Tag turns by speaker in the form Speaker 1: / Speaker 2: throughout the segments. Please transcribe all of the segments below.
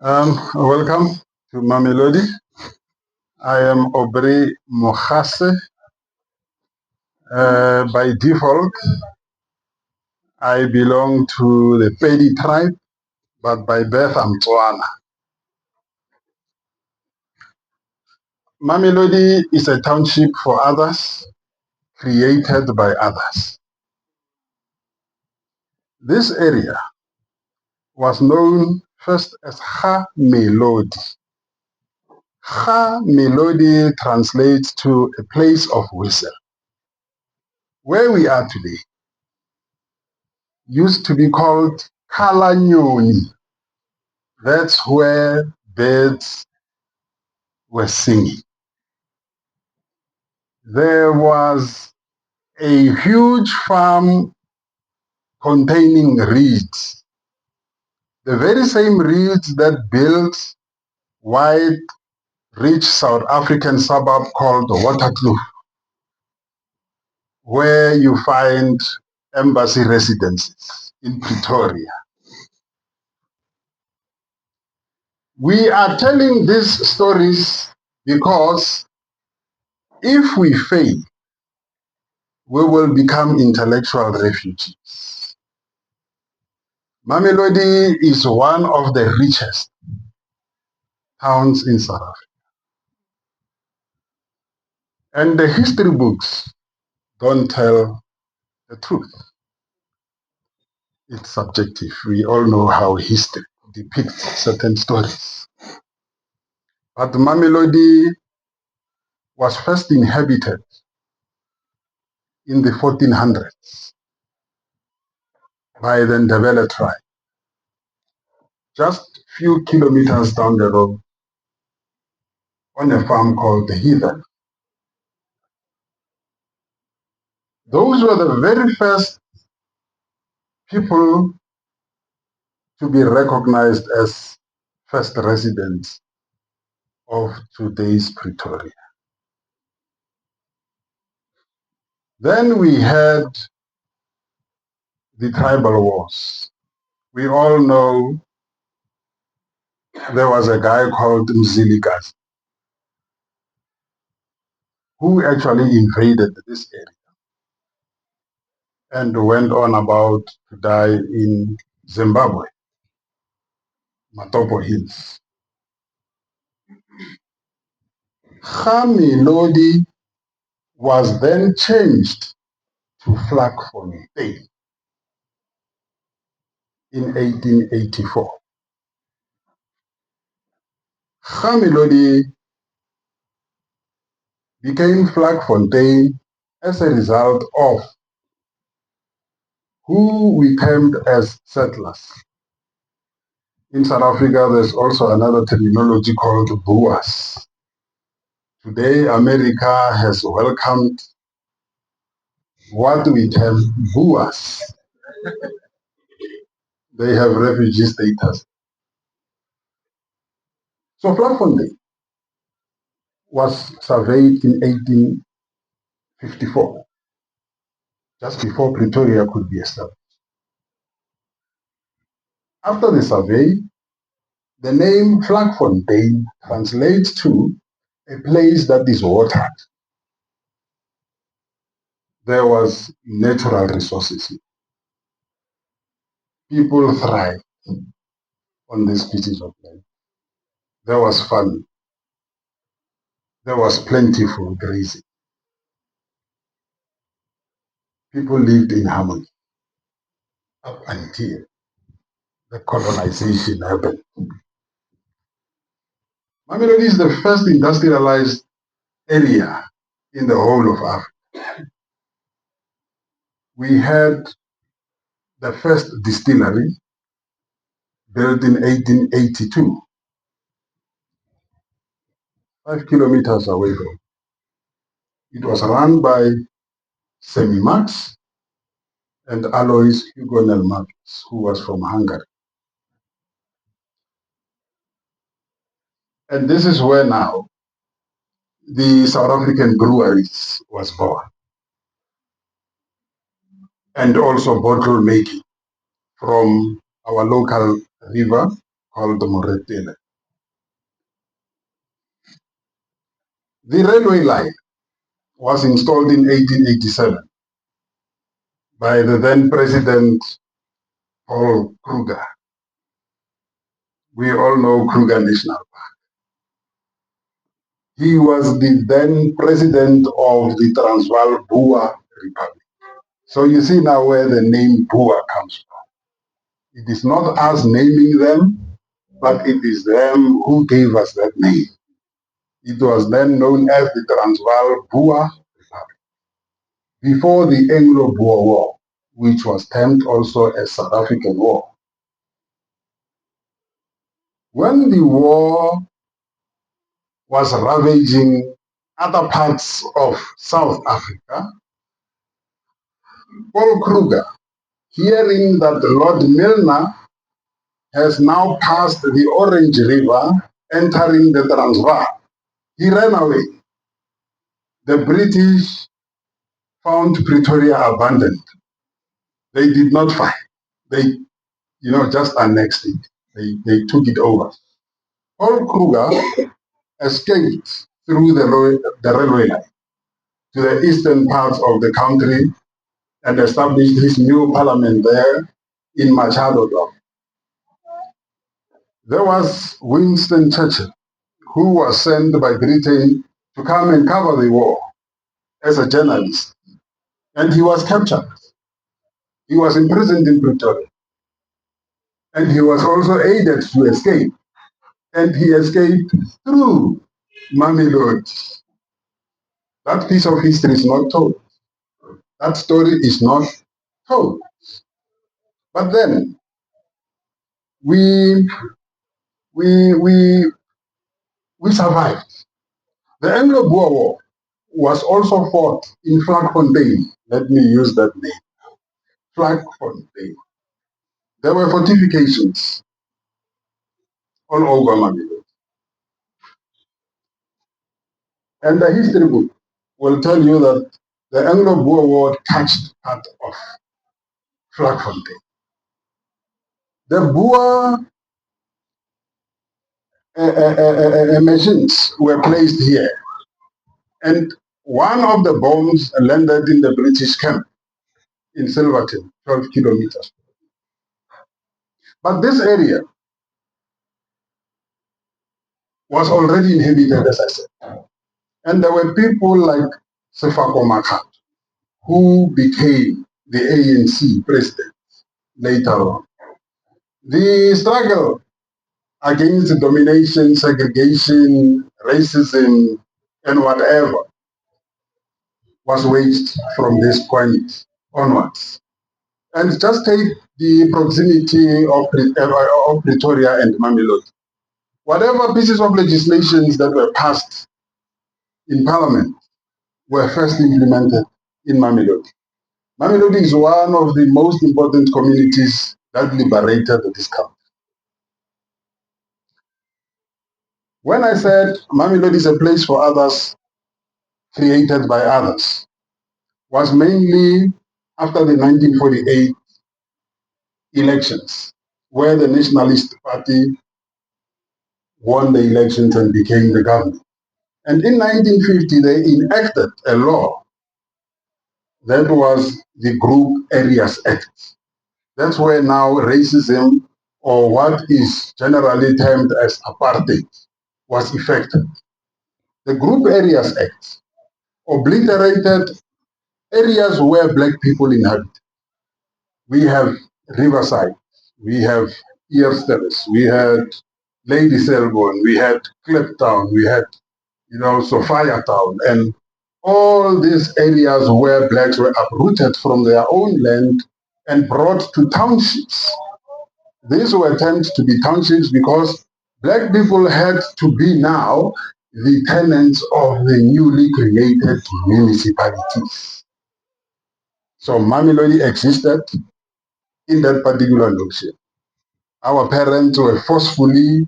Speaker 1: Welcome to Mamelodi. I am Aubrey Mokhase. By default, I belong to the Pedi tribe, but by birth I'm Tswana. Mamelodi is a township for others, created by others. This area was known first as Mamelodi. Mamelodi translates to a place of whistle. Where we are today used to be called Kalanyoni. That's where birds were singing. There was a huge farm containing reeds, the very same reeds that built wide, rich South African suburb called Waterkloof, where you find embassy residences in Pretoria. We are telling these stories because if we fail, we will become intellectual refugees. Mamelodi is one of the richest towns in South Africa. And the history books don't tell the truth. It's subjective. We all know how history depicts certain stories. But Mamelodi was first inhabited in the 1400s by the Ndebele tribe, just a few kilometers down the road on a farm called the Heathen. Those were the very first people to be recognized as first residents of today's Pretoria. Then we had the tribal wars. We all know there was a guy called Mzilikazi who actually invaded this area and went on about to die in Zimbabwe, Matopo Hills. Mamelodi was then changed to Vlakfontein in 1884. Mamelodi became Vlakfontein as a result of who we termed as settlers. In South Africa, there's also another terminology called Boers. Today, America has welcomed what we term Boers. They have refugee status. So Vlakfontein was surveyed in 1854, just before Pretoria could be established. After the survey, the name Vlakfontein translates to a place that is watered. There was natural resources. People thrive on these pieces of land. There was farming. There was plentiful grazing. People lived in harmony up until the colonization happened. Mamelodi is the first industrialized area in the whole of Africa. We had the first distillery built in 1882, 5 kilometers away from. It was run by Semi Marx and Alois Hugonel Marx, who was from Hungary. And this is where now the South African breweries was born. And also bottle making from our local river called Moretele. The railway line was installed in 1887 by the then President Paul Kruger. We all know Kruger National Park. He was the then president of the Transvaal Boer Republic. So you see now where the name Boer comes from. It is not us naming them, but it is them who gave us that name. It was then known as the Transvaal Boer Republic before the Anglo-Boer War, which was termed also a South African War. When the war was ravaging other parts of South Africa, Paul Kruger, hearing that Lord Milner has now passed the Orange River, entering the Transvaal, he ran away. The British found Pretoria abandoned. They did not fight. They, just annexed it. They took it over. Paul Kruger escaped through the railway line to the eastern parts of the country and established his new parliament there in Machado. There was Winston Churchill, who was sent by Britain to come and cover the war as a journalist, and he was captured. He was imprisoned in Pretoria, and he was also aided to escape, and he escaped through Mamelodi. That piece of history is not told. That story is not told. But then we we we we survived. The Anglo-Boer War was also fought in Vlakfontein. Let me use that name, Vlakfontein. There were fortifications all over Mamelodi. And the history book will tell you that the Anglo-Boer War touched part of Vlakfontein. The Boer machines were placed here, and one of the bombs landed in the British camp in Silverton, 12 kilometers. But this area was already inhabited, as I said. And there were people like Sefako Makat, who became the ANC president later on. The struggle against domination, segregation, racism, and whatever was waged from this point onwards. And just take the proximity of Pretoria and Mamelodi. Whatever pieces of legislation that were passed in Parliament were first implemented in Mamelodi. Mamelodi is one of the most important communities that liberated this country. When I said Mamelodi is a place for others, created by others, was mainly after the 1948 elections, where the Nationalist Party won the elections and became the government. And in 1950, they enacted a law that was the Group Areas Act. That's where now racism, or what is generally termed as apartheid, was effected. The Group Areas Act obliterated areas where black people inhabit. We have Riverside, we have Eersterus, we had Lady Selborne, we had Kliptown, we had, Sophia Town, and all these areas where blacks were uprooted from their own land and brought to townships. These were tended to be townships because black people had to be now the tenants of the newly created municipalities. So Mamelodi existed in that particular notion. Our parents were forcefully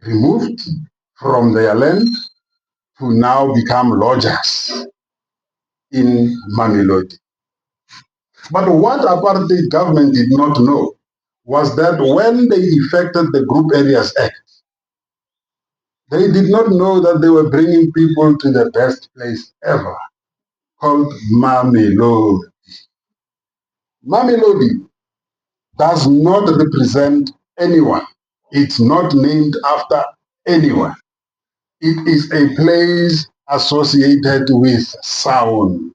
Speaker 1: removed from their land to now become lodgers in Mamelodi. But what apartheid government did not know was that when they effected the Group Areas Act, they did not know that they were bringing people to the best place ever, called Mamelodi. Mamelodi does not represent anyone. It's not named after anyone. It is a place associated with sound.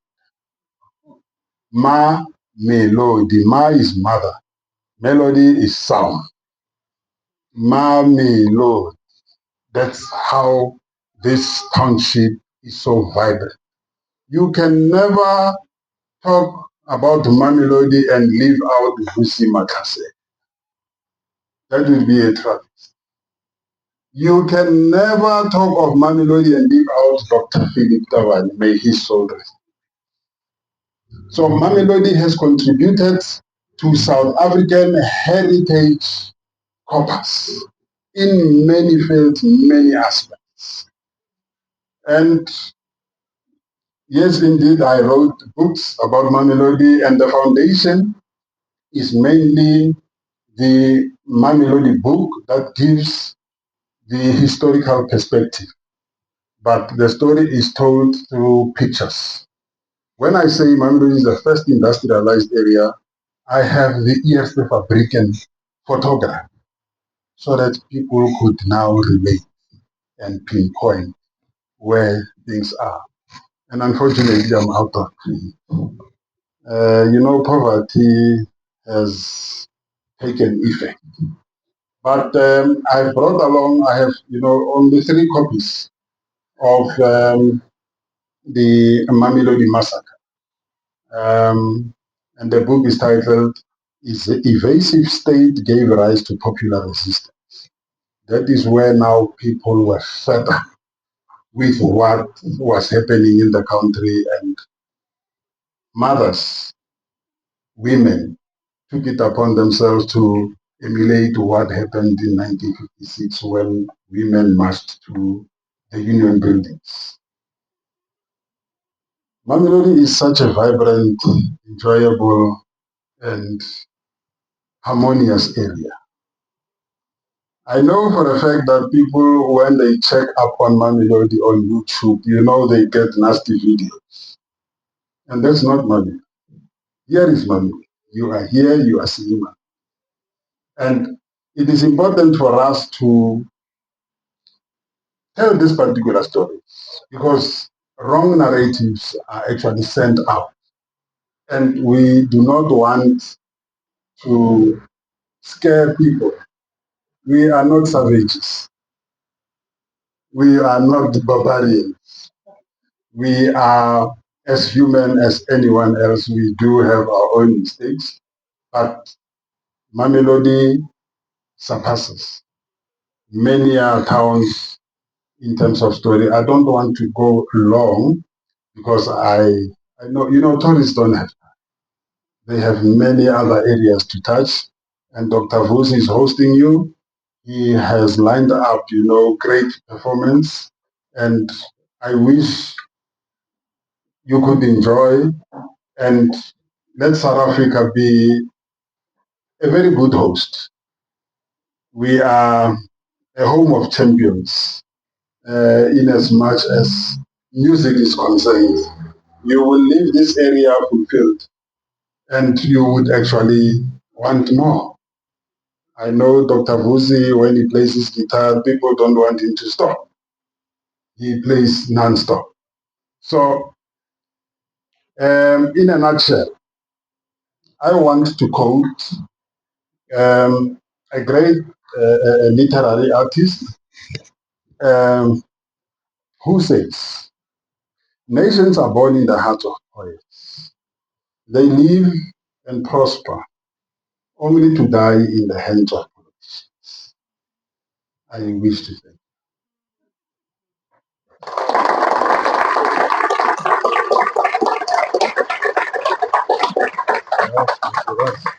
Speaker 1: Mamelodi. Ma is mother. Melody is sound. Mamelodi. That's how this township is so vibrant. You can never talk about Mamelodi and leave out Vusi Makase. That would be a trap. You can never talk of Mamelodi and leave out Dr. Philip Tawan. May his soul rest. So Mamelodi has contributed to South African heritage corpus in many fields, many aspects. And yes, indeed, I wrote books about Mamelodi, and the foundation is mainly the Mamelodi book that gives the historical perspective. But the story is told through pictures. When I say Mamelodi is the first industrialized area, I have the eerste fabrieken photograph so that people could now relate and pinpoint where things are. And unfortunately, I'm out of time. Poverty has taken effect. But I brought along, I have, only 3 copies of the Mamelodi massacre. And the book is titled, "Is the Evasive State Gave Rise to Popular Resistance." That is where now people were fed up with what was happening in the country, and mothers, women, took it upon themselves to emulate what happened in 1956 when women marched to the union buildings. Mamelodi is such a vibrant, enjoyable, and harmonious area. I know for a fact that people, when they check up on Mamelodi on YouTube, they get nasty videos. And that's not Mamelodi. Here is Mamelodi. You are here, you are seeing Mamelodi. And it is important for us to tell this particular story because wrong narratives are actually sent out. And we do not want to scare people. We are not savages. We are not barbarians. We are as human as anyone else. We do have our own mistakes, but Mamelodi surpasses many towns in terms of story. I don't want to go long because I know, tourists don't have time. They have many other areas to touch, and Dr. Vusi is hosting you. He has lined up, great performance, and I wish you could enjoy and let South Africa be a very good host. We are a home of champions in as much as music is concerned. You will leave this area fulfilled and you would actually want more. I know Dr. Vusi, when he plays his guitar, people don't want him to stop. He plays non-stop. So, in a nutshell, I want to quote a great literary artist um, who says, "Nations are born in the hearts of poets. They live and prosper only to die in the hands of politicians." I wish to thank you.